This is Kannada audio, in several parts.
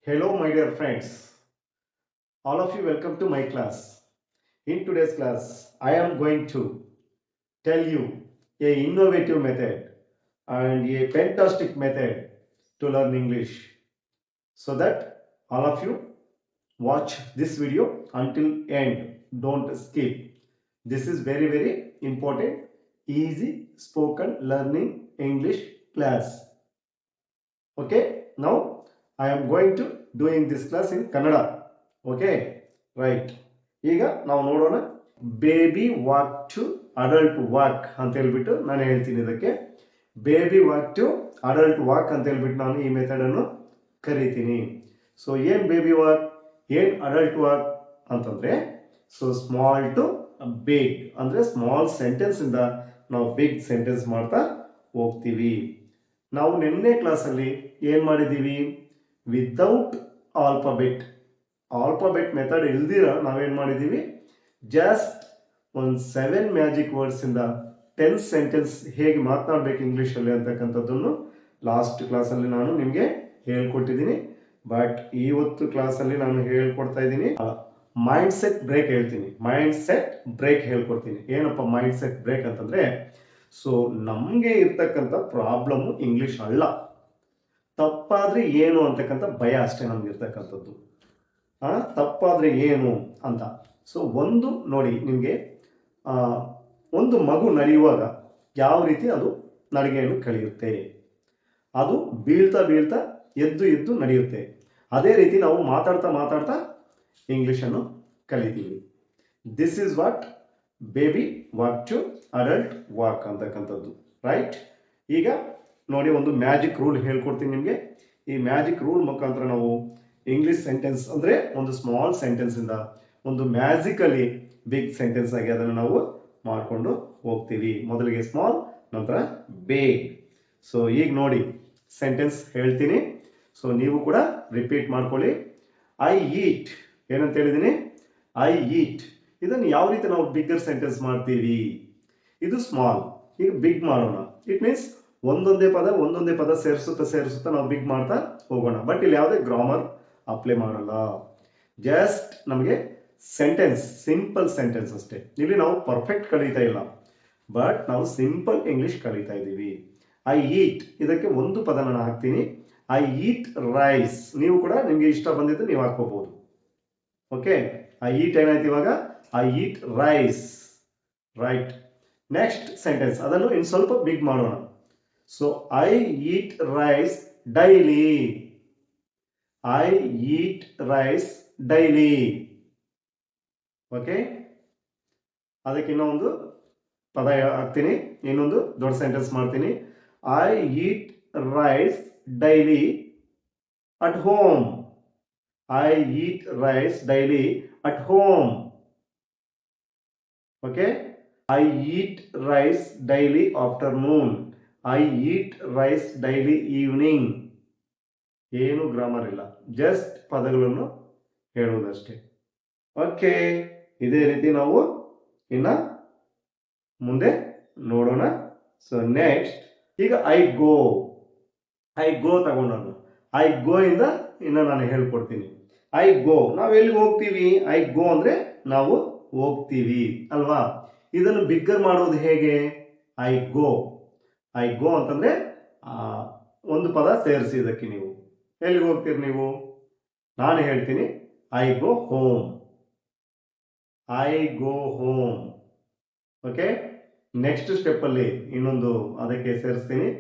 Hello, my dear friends. All of you, welcome to my class. In today's class, I am going to tell you a innovative method and a fantastic method to learn English so that all of you watch this video until end. Don't skip. This is very important. Easy spoken learning English class. Okay, now I am going to doing this class in Kannada. Okay, right. ಈಗ ನಾವು ನೋಡೋಣ baby walk to adult walk ಅಂತ ಹೇಳ್ಬಿಟ್ಟು ನಾನು ಹೇಳ್ತೀನಿ. ಇದಕ್ಕೆ baby walk to adult walk ಅಂತ ಹೇಳ್ಬಿಟ್ಟು ನಾನು ಈ ಮೆಥಡ್ ಅನ್ನು ಕರಿತೀನಿ. ಸೊ ಏನ್ ಬೇಬಿ ವಾಕ್, ಏನ್ ಅಡಲ್ಟ್ ವಾಕ್ ಅಂತಂದ್ರೆ, ಸೊ ಸ್ಮಾಲ್ ಟು ಬಿಗ್ ಅಂದ್ರೆ ಸ್ಮಾಲ್ ಸೆಂಟೆನ್ಸ್ ಇಂದ ನಾವು ಬಿಗ್ ಸೆಂಟೆನ್ಸ್ ಮಾಡ್ತಾ ಹೋಗ್ತೀವಿ. ನಾವು ನಿನ್ನೆ ಕ್ಲಾಸಲ್ಲಿ ಏನು ಮಾಡಿದ್ದೀವಿ, ವಿತೌಟ್ ಆಲ್ಫಾಬೆಟ್ ಮೆಥಡ್ ಇಲ್ದಿರ ನಾವೇನು ಮಾಡಿದ್ದೀವಿ, ಜಸ್ಟ್ ಒಂದು 7 ಮ್ಯಾಜಿಕ್ ವರ್ಡ್ಸ್ ಇಂದ 10 ಸೆಂಟೆನ್ಸ್ ಹೇಗೆ ಮಾತನಾಡಬೇಕು ಇಂಗ್ಲೀಷಲ್ಲಿ ಅಂತಕ್ಕಂಥದ್ದನ್ನು ಲಾಸ್ಟ್ ಕ್ಲಾಸಲ್ಲಿ ನಾನು ನಿಮಗೆ ಹೇಳ್ಕೊಟ್ಟಿದ್ದೀನಿ. ಬಟ್ ಇವತ್ತು ಕ್ಲಾಸಲ್ಲಿ ನಾನು ಹೇಳ್ಕೊಡ್ತಾ ಇದ್ದೀನಿ ಮೈಂಡ್ ಸೆಟ್ ಬ್ರೇಕ್ ಹೇಳ್ತೀನಿ. ಮೈಂಡ್ ಸೆಟ್ ಬ್ರೇಕ್ ಹೇಳ್ಕೊಡ್ತೀನಿ. ಏನಪ್ಪ ಮೈಂಡ್ ಸೆಟ್ ಬ್ರೇಕ್ ಅಂತಂದ್ರೆ, ಸೊ ನಮಗೆ ಇರ್ತಕ್ಕಂಥ ಪ್ರಾಬ್ಲಮ್ ಇಂಗ್ಲಿಷ್ ಅಲ್ಲ, ತಪ್ಪಾದ್ರೆ ಏನು ಅಂತಕ್ಕಂಥ ಭಯ ಅಷ್ಟೇ ನಮ್ಗೆ ಇರ್ತಕ್ಕಂಥದ್ದು. ತಪ್ಪಾದ್ರೆ ಏನು ಅಂತ. ಸೊ ಒಂದು ನೋಡಿ, ನಿಮಗೆ ಒಂದು ಮಗು ನಡೆಯುವಾಗ ಯಾವ ರೀತಿ ಅದು ನಡಿಗೆಯನ್ನು ಕಲಿಯುತ್ತೆ, ಅದು ಬೀಳ್ತಾ ಬೀಳ್ತಾ ಎದ್ದು ನಡೆಯುತ್ತೆ. ಅದೇ ರೀತಿ ನಾವು ಮಾತಾಡ್ತಾ ಇಂಗ್ಲಿಷನ್ನು ಕಲಿತೀವಿ. This is what baby walk to adult walk ಅಂತಕ್ಕಂಥದ್ದು, ರೈಟ್. ಈಗ ನೋಡಿ, ಒಂದು ಮ್ಯಾಜಿಕ್ ರೂಲ್ ಹೇಳ್ಕೊಡ್ತೀನಿ ನಿಮಗೆ. ಈ ಮ್ಯಾಜಿಕ್ ರೂಲ್ ಮುಖಾಂತರ ನಾವು ಇಂಗ್ಲಿಷ್ ಸೆಂಟೆನ್ಸ್ ಅಂದ್ರೆ ಒಂದು ಸ್ಮಾಲ್ ಸೆಂಟೆನ್ಸ್ ಇಂದ ಒಂದು ಮ್ಯಾಜಿಕಲಿ ಬಿಗ್ ಸೆಂಟೆನ್ಸ್ ಆಗಿ ಅದನ್ನು ನಾವು ಮಾಡಿಕೊಂಡು ಹೋಗ್ತೀವಿ. ಮೊದಲಿಗೆ ಸ್ಮಾಲ್, ನಂತರ ಬೇಗ್. ಸೊ ಈಗ ನೋಡಿ ಸೆಂಟೆನ್ಸ್ ಹೇಳ್ತೀನಿ, ಸೊ ನೀವು ಕೂಡ ರಿಪೀಟ್ ಮಾಡ್ಕೊಳ್ಳಿ. ಐ ಈಟ್, ಏನಂತ ಹೇಳಿದ್ದೀನಿ, ಐ ಈಟ್. ಇದನ್ನು ಯಾವ ರೀತಿ ನಾವು ಬಿಗ್ಗರ್ ಸೆಂಟೆನ್ಸ್ ಮಾಡ್ತೀವಿ, ಇದು ಸ್ಮಾಲ್, ಈಗ ಬಿಗ್ ಮಾಡೋಣ. ಇಟ್ ಮೀನ್ಸ್ ಒಂದೊಂದೇ ಪದ ಸೇರಿಸುತ್ತಾ ನಾವು ಬಿಗ್ ಮಾಡ್ತಾ ಹೋಗೋಣ. ಬಟ್ ಇಲ್ಲಿ ಯಾವುದೇ ಗ್ರಾಮರ್ ಅಪ್ಲೈ ಮಾಡಲ್ಲ, ಜಸ್ಟ್ ನಮಗೆ ಸೆಂಟೆನ್ಸ್, ಸಿಂಪಲ್ ಸೆಂಟೆನ್ಸ್ ಅಷ್ಟೇ. ಇಲ್ಲಿ ನಾವು ಪರ್ಫೆಕ್ಟ್ ಕಲಿತಾ ಇಲ್ಲ, ಬಟ್ ನಾವು ಸಿಂಪಲ್ ಇಂಗ್ಲಿಷ್ ಕಲಿತಾ ಇದ್ದೀವಿ. ಐ ಈಟ್, ಇದಕ್ಕೆ ಒಂದು ಪದ ನಾನು ಹಾಕ್ತೀನಿ, ಐ ಈಟ್ ರೈಸ್. ನೀವು ಕೂಡ ನಿಮ್ಗೆ ಇಷ್ಟ ಬಂದಿದ್ದು ನೀವು ಹಾಕೋಬಹುದು. ಓಕೆ, ಐ ಈಟ್ ಏನಾಯ್ತು ಇವಾಗ, I eat rice, right. Next sentence, ಅದನ್ನು ಇನ್ನು ಸ್ವಲ್ಪ ಬಿಗ್ ಮಾಡೋಣ. So I eat rice daily, I eat rice daily. Okay, ಅದಕ್ಕೆ ಇನ್ನೊಂದು ಪದ ಹಾಕ್ತೀನಿ, ಇನ್ನೊಂದು ದೊಡ್ಡ ಸೆಂಟೆನ್ಸ್ ಮಾಡ್ತೀನಿ. I eat rice daily at home, I eat rice daily at home. Okay, I eat rice daily afternoon, I eat rice daily evening. ಏನು ಗ್ರಾಮರ್ ಇಲ್ಲ, ಜಸ್ಟ್ ಪದಗಳನ್ನು ಹೇಳುವುದಷ್ಟೇ. ಓಕೆ, ಇದೇ ರೀತಿ ನಾವು ಇನ್ನ ಮುಂದೆ ನೋಡೋಣ. ಸೊ ನೆಕ್ಸ್ಟ್, ಈಗ ಐ ಗೋ ತಗೊಂಡು ಐ ಗೋ ಇಂದ ಇನ್ನ ನಾನು ಹೇಳ್ಕೊಡ್ತೀನಿ. ಐ ಗೋ, ನಾವು ಎಲ್ಲಿಗೆ ಹೋಗ್ತೀವಿ, ಐ ಗೋ ಅಂದ್ರೆ ನಾವು ಹೋಗ್ತೀವಿ ಅಲ್ವಾ. ಇದನ್ನು ಬಿಗ್ಗರ್ ಮಾಡೋದು ಹೇಗೆ, ಐ ಗೋ ಅಂತಂದ್ರೆ ಒಂದು ಪದ ಸೇರಿಸಿ ಇದಕ್ಕೆ. ನೀವು ಎಲ್ಲಿಗೆ ಹೋಗ್ತೀರಿ, ನೀವು, ನಾನು ಹೇಳ್ತೀನಿ, I go home, I go home. Okay, next step ಅಲ್ಲಿ ಇನ್ನೊಂದು ಅದಕ್ಕೆ ಸೇರಿಸ್ತೀನಿ,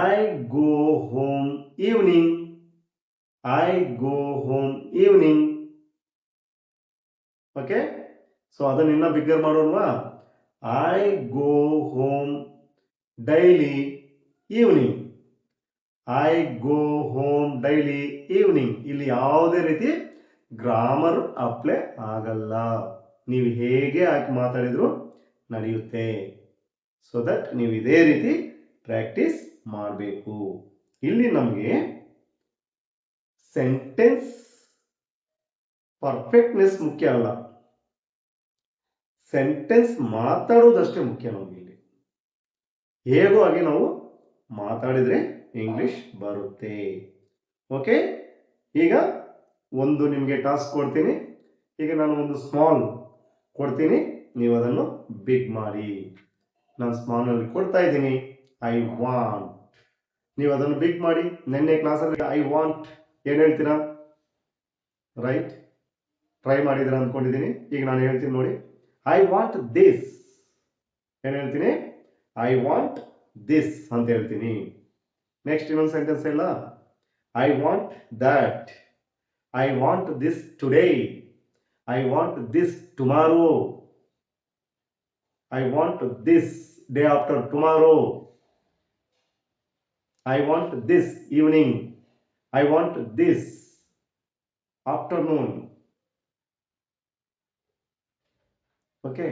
I go home evening, I go home evening. Okay, so ಅದನ್ನ ಇನ್ನ ಬಿಗ್ಗರ್ ಮಾಡೋಣವಾ, I go home daily evening, I go home daily evening. ಇಲ್ಲಿ ಯಾವುದೇ ರೀತಿ ಗ್ರಾಮರ್ ಅಪ್ಲೈ ಆಗಲ್ಲ, ನೀವು ಹೇಗೆ ಹಾಕಿ ಮಾತಾಡಿದ್ರು ನಡೆಯುತ್ತೆ. ಸೊ ದಟ್ ನೀವು ಇದೇ ರೀತಿ ಪ್ರಾಕ್ಟೀಸ್ ಮಾಡಬೇಕು. ಇಲ್ಲಿ ನಮಗೆ ಸೆಂಟೆನ್ಸ್ ಪರ್ಫೆಕ್ಟ್ನೆಸ್ ಮುಖ್ಯ ಅಲ್ಲ, ಸೆಂಟೆನ್ಸ್ ಮಾತಾಡೋದಷ್ಟೇ ಮುಖ್ಯ ನಮಗೆ. ಇಲ್ಲಿ ಹೇಗೋ ಹಾಗೆ ನಾವು ಮಾತಾಡಿದ್ರೆ ಇಂಗ್ಲಿಷ್ ಬರುತ್ತೆ. ಓಕೆ, ಈಗ ಒಂದು ನಿಮಗೆ ಟಾಸ್ಕ್ ಕೊಡ್ತೀನಿ. ಈಗ ನಾನು ಒಂದು ಸ್ಮಾಲ್ ಕೊಡ್ತೀನಿ, ನೀವು ಅದನ್ನು ಬಿಗ್ ಮಾಡಿ. ನಾನು ಸ್ಮಾಲ್ ಅಲ್ಲಿ ಕೊಡ್ತಾ ಇದ್ದೀನಿ ಐ ವಾಂಟ್, ನೀವು ಅದನ್ನು ಬಿಗ್ ಮಾಡಿ. ನಿನ್ನೆ ಕ್ಲಾಸಲ್ಲಿ ಐ ವಾಂಟ್ ಏನು ಹೇಳ್ತೀರಾ? ರೈಟ್, ಟ್ರೈ ಮಾಡಿದ್ರ ಅಂದ್ಕೊಂಡಿದ್ದೀನಿ. ಈಗ ನಾನು ಹೇಳ್ತೀನಿ ನೋಡಿ, ಐ ವಾಂಟ್ ದಿಸ್. ಏನು ಹೇಳ್ತೀನಿ? ಐ ವಾಂಟ್ ದಿಸ್ ಅಂತ ಹೇಳ್ತೀನಿ. ನೆಕ್ಸ್ಟ್ ಇನ್ನೊಂದು ಸೆಂಟೆನ್ಸ್ ಇಲ್ಲ, I want that, I want this today, I want this tomorrow, I want this day after tomorrow, I want this evening, I want this afternoon. Okay,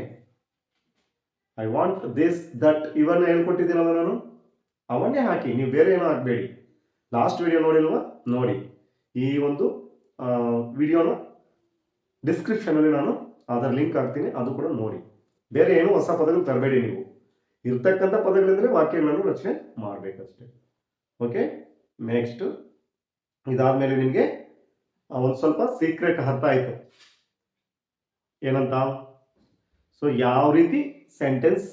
I want this that ಇವನ್ನ ಹೇಳ್ಕೊಟ್ಟಿದ್ದೀನಲ್ಲ ನಾನು, ಅವನ್ನೇ ಹಾಕಿ, ನೀವು ಬೇರೆ ಏನೋ ಹಾಕಬೇಡಿ. ಲಾಸ್ಟ್ ವಿಡಿಯೋ ನೋಡಿಲ್ವಾ? ನೋಡಿ, ಈ ಒಂದು ವಿಡಿಯೋನ ಡಿಸ್ಕ್ರಿಪ್ಷನಲ್ಲಿ ನಾನು ಅದರ ಲಿಂಕ್ ಹಾಕ್ತೀನಿ, ಅದು ಕೂಡ ನೋಡಿ. ಬೇರೆ ಏನು ಹೊಸ ಪದಗಳು ತರಬೇಡಿ. ನೀವು ಇರ್ತಕ್ಕಂಥ ಪದಗಳಿದ್ರೆ ವಾಕ್ಯಗಳನ್ನು ರಚನೆ ಮಾಡಬೇಕಷ್ಟೇ. ಓಕೆ, ನೆಕ್ಸ್ಟ್ ಇದಾದ್ಮೇಲೆ ನಿಮಗೆ ಒಂದು ಸ್ವಲ್ಪ ಸೀಕ್ರೆಟ್ ಅರ್ಥ ಆಯ್ತು ಏನಂತ. ಸೊ ಯಾವ ರೀತಿ ಸೆಂಟೆನ್ಸ್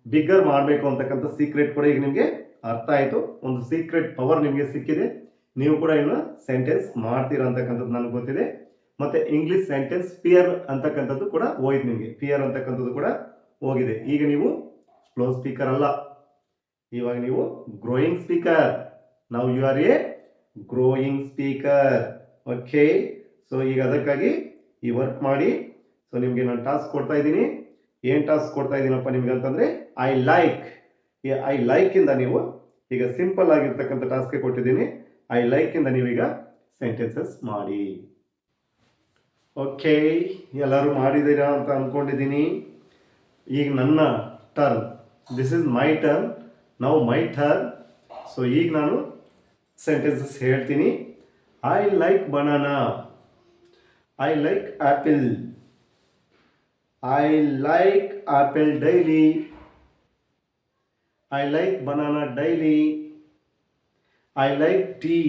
ಬಿಗ್ಗರ್ ಮಾಡಬೇಕು ಅಂತಕ್ಕಂಥ ಸೀಕ್ರೆಟ್ ಕೂಡ ಈಗ ನಿಮಗೆ ಅರ್ಥ ಆಯ್ತು. ಒಂದು ಸೀಕ್ರೆಟ್ ಪವರ್ ನಿಮಗೆ ಸಿಕ್ಕಿದೆ. ನೀವು ಕೂಡ ಇನ್ನು ಸೆಂಟೆನ್ಸ್ ಮಾಡ್ತೀರಾ ಅಂತಕ್ಕಂಥದ್ದು ನನಗೆ ಗೊತ್ತಿದೆ. ಮತ್ತೆ ಇಂಗ್ಲಿಷ್ ಸೆಂಟೆನ್ಸ್ ಫಿಯರ್ ಅಂತಕ್ಕಂಥದ್ದು ಕೂಡ ಹೋಯ್ತು ನಿಮಗೆ, ಫಿಯರ್ ಅಂತಕ್ಕಂಥದ್ದು ಕೂಡ ಹೋಗಿದೆ. ಈಗ ನೀವು ಸ್ಲೋ ಸ್ಪೀಕರ್ ಅಲ್ಲ, ಇವಾಗ ನೀವು ಗ್ರೋಯಿಂಗ್ ಸ್ಪೀಕರ್. ನಾವು you are a growing speaker. Okay, so ಈಗ ಅದಕ್ಕಾಗಿ ಈ ವರ್ಕ್ ಮಾಡಿ. ಸೊ ನಿಮಗೆ ನಾನು ಟಾಸ್ಕ್ ಕೊಡ್ತಾ ಇದ್ದೀನಿ. ಏನ್ ಟಾಸ್ಕ್ ಕೊಡ್ತಾ ಇದ್ದೀನಪ್ಪ ನಿಮ್ಗೆ ಅಂತಂದ್ರೆ, ಐ ಲೈಕ್. ಐ ಲೈಕ್ ಇಂದ ನೀವು ಈಗ ಸಿಂಪಲ್ ಆಗಿರ್ತಕ್ಕಂಥ ಟಾಸ್ಕ್ ಕೊಟ್ಟಿದ್ದೀನಿ. ಐ ಲೈಕ್ ಇಂದ ನೀವೀಗ ಸೆಂಟೆನ್ಸಸ್ ಮಾಡಿ. ಓಕೆ, ಎಲ್ಲರೂ ಮಾಡಿದ್ದೀರಾ ಅಂತ ಅನ್ಕೊಂಡಿದ್ದೀನಿ. ಈಗ ನನ್ನ turn, this is my turn, ನಾವು ಮೈ ಟರ್ನ್. ಸೊ ಈಗ ನಾನು ಸೆಂಟೆನ್ಸಸ್ ಹೇಳ್ತೀನಿ. I like banana, I like apple, I like apple daily, I like banana daily, I like tea,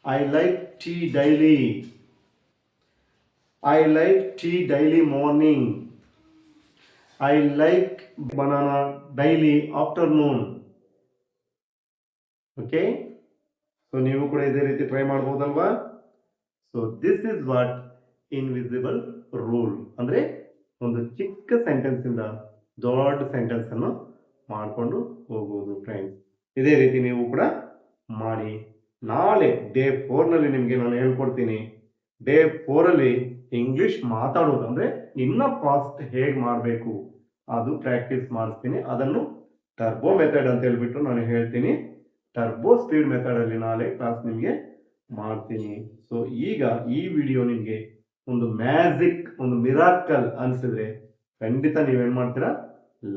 I like tea daily, I like tea daily morning, I like banana daily afternoon. Okay, so ನೀವು ಕೂಡ ಇದೇ ರೀತಿ ಟ್ರೈ ಮಾಡ್ಬೋದಲ್ವಾ? So this is what invisible rule ಅಂದ್ರೆ, ಒಂದು ಚಿಕ್ಕ ಸೆಂಟೆನ್ಸ್ ಇಂದ ದೊಡ್ಡ ಸೆಂಟೆನ್ಸ್ ಅನ್ನು ಮಾಡಿಕೊಂಡು ಹೋಗುವುದು ಫ್ರೆಂಡ್ಸ್. ಇದೇ ರೀತಿ ನೀವು ಕೂಡ ಮಾಡಿ. ನಾಳೆ ಡೇ 4 ನಲ್ಲಿ ನಿಮಗೆ ನಾನು ಹೇಳ್ಕೊಡ್ತೀನಿ. ಡೇ 4 ಅಲ್ಲಿ ಇಂಗ್ಲಿಷ್ ಮಾತಾಡೋದು ಅಂದ್ರೆ ಇನ್ನ ಫಾಸ್ಟ್ ಹೇಗೆ ಮಾಡಬೇಕು ಅದು ಪ್ರಾಕ್ಟೀಸ್ ಮಾಡಿಸ್ತೀನಿ. ಅದನ್ನು ಟರ್ಬೋ ಮೆಥಡ್ ಅಂತ ಹೇಳ್ಬಿಟ್ಟು ನಾನು ಹೇಳ್ತೀನಿ. ಟರ್ಬೋ ಸ್ಪೀಡ್ ಮೆಥಡ್ ಅಲ್ಲಿ ನಾಳೆ ಕ್ಲಾಸ್ ನಿಮಗೆ ಮಾಡ್ತೀನಿ. ಸೊ ಈಗ ಈ ವಿಡಿಯೋ ನಿಮಗೆ ಒಂದು ಮ್ಯಾಜಿಕ್, ಒಂದು ಮಿರಾಕಲ್ ಅನಿಸಿದ್ರೆ ಖಂಡಿತ ನೀವೇನ್ ಮಾಡ್ತೀರಾ?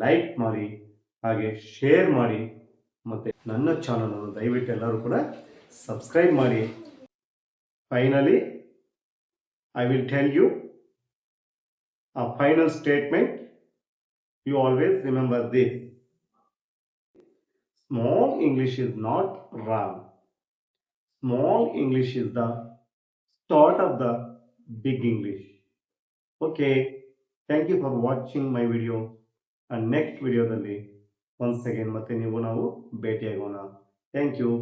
ಲೈಕ್ ಮಾಡಿ, ಹಾಗೆ ಶೇರ್ ಮಾಡಿ, ಮತ್ತೆ ನನ್ನ ಚಾನಲ್ ಅನ್ನು ದಯವಿಟ್ಟು ಎಲ್ಲರೂ ಕೂಡ ಸಬ್ಸ್ಕ್ರೈಬ್ ಮಾಡಿ. Finally I will tell you a final statement. You always remember this: small English is not wrong. Small English is the start of the big English. Okay, thank you for watching my video. And next video ದಲ್ಲಿ once again ಮತ್ತೆ ನಾವು ಭೇಟಿಯಾಗೋಣ. Thank you.